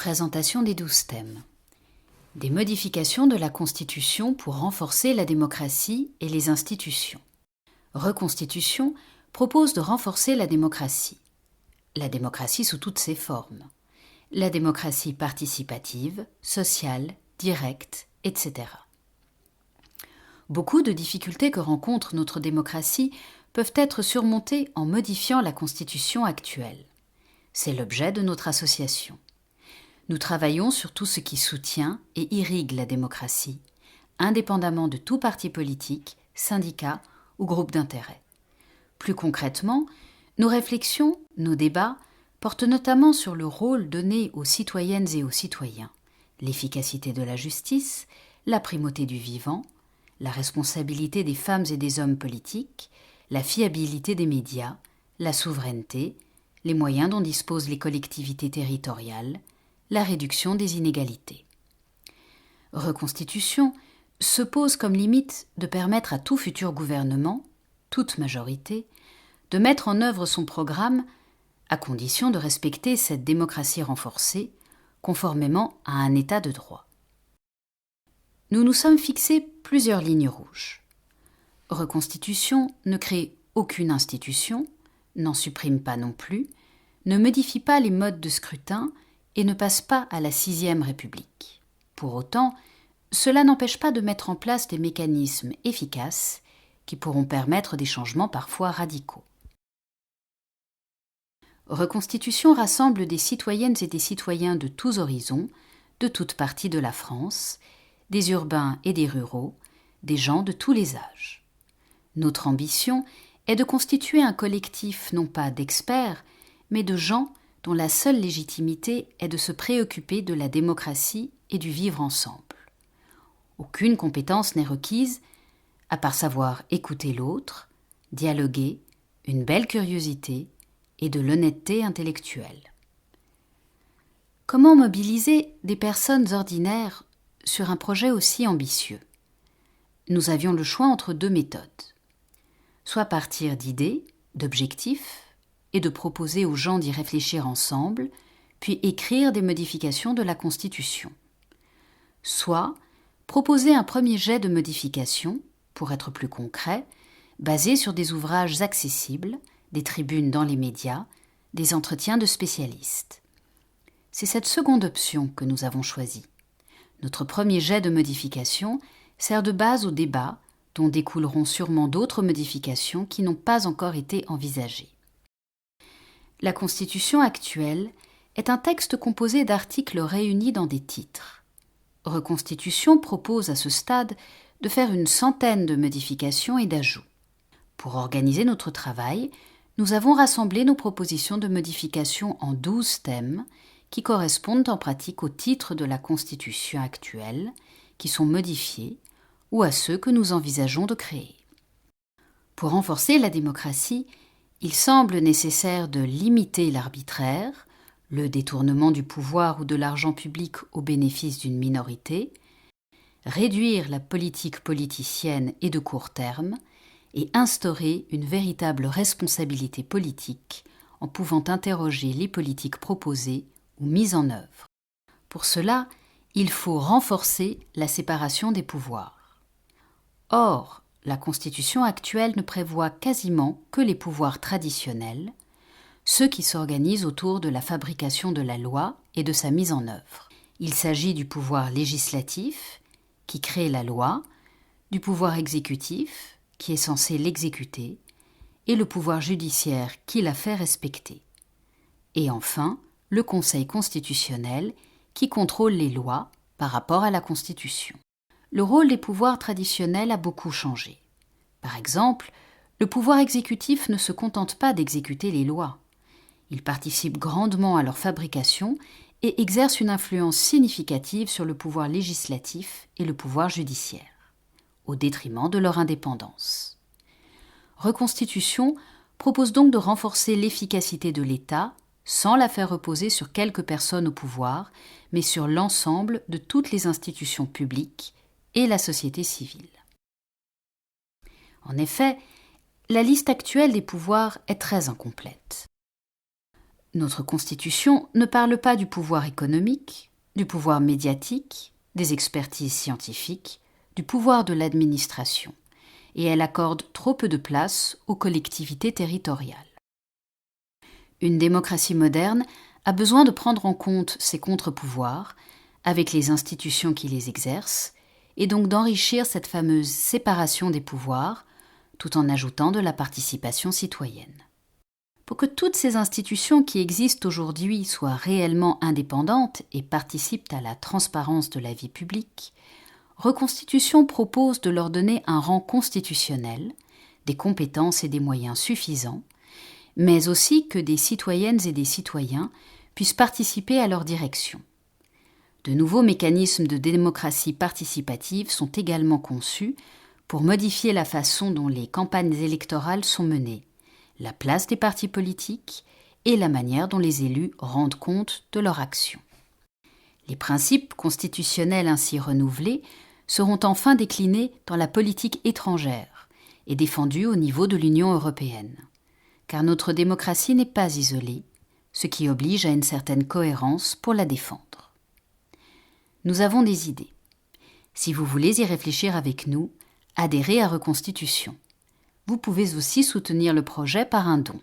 Présentation des 12 thèmes. Des modifications de la Constitution pour renforcer la démocratie et les institutions. Reconstitution propose de renforcer la démocratie sous toutes ses formes. La démocratie participative, sociale, directe, etc. Beaucoup de difficultés que rencontre notre démocratie peuvent être surmontées en modifiant la Constitution actuelle. C'est l'objet de notre association. Nous travaillons sur tout ce qui soutient et irrigue la démocratie, indépendamment de tout parti politique, syndicat ou groupe d'intérêt. Plus concrètement, nos réflexions, nos débats portent notamment sur le rôle donné aux citoyennes et aux citoyens, l'efficacité de la justice, la primauté du vivant, la responsabilité des femmes et des hommes politiques, la fiabilité des médias, la souveraineté, les moyens dont disposent les collectivités territoriales, la réduction des inégalités. Reconstitution se pose comme limite de permettre à tout futur gouvernement, toute majorité, de mettre en œuvre son programme à condition de respecter cette démocratie renforcée, conformément à un état de droit. Nous nous sommes fixés plusieurs lignes rouges. Reconstitution ne crée aucune institution, n'en supprime pas non plus, ne modifie pas les modes de scrutin et ne passe pas à la 6e République. Pour autant, cela n'empêche pas de mettre en place des mécanismes efficaces qui pourront permettre des changements parfois radicaux. Reconstitution rassemble des citoyennes et des citoyens de tous horizons, de toutes parties de la France, des urbains et des ruraux, des gens de tous les âges. Notre ambition est de constituer un collectif non pas d'experts, mais de gens dont la seule légitimité est de se préoccuper de la démocratie et du vivre ensemble. Aucune compétence n'est requise, à part savoir écouter l'autre, dialoguer, une belle curiosité et de l'honnêteté intellectuelle. Comment mobiliser des personnes ordinaires sur un projet aussi ambitieux ? Nous avions le choix entre deux méthodes. Soit partir d'idées, d'objectifs, et de proposer aux gens d'y réfléchir ensemble, puis écrire des modifications de la Constitution. Soit proposer un premier jet de modifications, pour être plus concret, basé sur des ouvrages accessibles, des tribunes dans les médias, des entretiens de spécialistes. C'est cette seconde option que nous avons choisie. Notre premier jet de modifications sert de base au débat, dont découleront sûrement d'autres modifications qui n'ont pas encore été envisagées. La Constitution actuelle est un texte composé d'articles réunis dans des titres. Reconstitution propose à ce stade de faire une centaine de modifications et d'ajouts. Pour organiser notre travail, nous avons rassemblé nos propositions de modifications en 12 thèmes qui correspondent en pratique aux titres de la Constitution actuelle, qui sont modifiés, ou à ceux que nous envisageons de créer. Pour renforcer la démocratie, il semble nécessaire de limiter l'arbitraire, le détournement du pouvoir ou de l'argent public au bénéfice d'une minorité, réduire la politique politicienne et de court terme, et instaurer une véritable responsabilité politique en pouvant interroger les politiques proposées ou mises en œuvre. Pour cela, il faut renforcer la séparation des pouvoirs. Or, la Constitution actuelle ne prévoit quasiment que les pouvoirs traditionnels, ceux qui s'organisent autour de la fabrication de la loi et de sa mise en œuvre. Il s'agit du pouvoir législatif, qui crée la loi, du pouvoir exécutif, qui est censé l'exécuter, et le pouvoir judiciaire qui la fait respecter. Et enfin, le Conseil constitutionnel, qui contrôle les lois par rapport à la Constitution. Le rôle des pouvoirs traditionnels a beaucoup changé. Par exemple, le pouvoir exécutif ne se contente pas d'exécuter les lois. Il participe grandement à leur fabrication et exerce une influence significative sur le pouvoir législatif et le pouvoir judiciaire, au détriment de leur indépendance. Reconstitution propose donc de renforcer l'efficacité de l'État sans la faire reposer sur quelques personnes au pouvoir, mais sur l'ensemble de toutes les institutions publiques et la société civile. En effet, la liste actuelle des pouvoirs est très incomplète. Notre Constitution ne parle pas du pouvoir économique, du pouvoir médiatique, des expertises scientifiques, du pouvoir de l'administration, et elle accorde trop peu de place aux collectivités territoriales. Une démocratie moderne a besoin de prendre en compte ces contre-pouvoirs avec les institutions qui les exercent, et donc d'enrichir cette fameuse séparation des pouvoirs, tout en ajoutant de la participation citoyenne. Pour que toutes ces institutions qui existent aujourd'hui soient réellement indépendantes et participent à la transparence de la vie publique, Reconstitution propose de leur donner un rang constitutionnel, des compétences et des moyens suffisants, mais aussi que des citoyennes et des citoyens puissent participer à leur direction. De nouveaux mécanismes de démocratie participative sont également conçus pour modifier la façon dont les campagnes électorales sont menées, la place des partis politiques et la manière dont les élus rendent compte de leur action. Les principes constitutionnels ainsi renouvelés seront enfin déclinés dans la politique étrangère et défendus au niveau de l'Union européenne. Car notre démocratie n'est pas isolée, ce qui oblige à une certaine cohérence pour la défendre. Nous avons des idées. Si vous voulez y réfléchir avec nous, adhérez à Reconstitution. Vous pouvez aussi soutenir le projet par un don.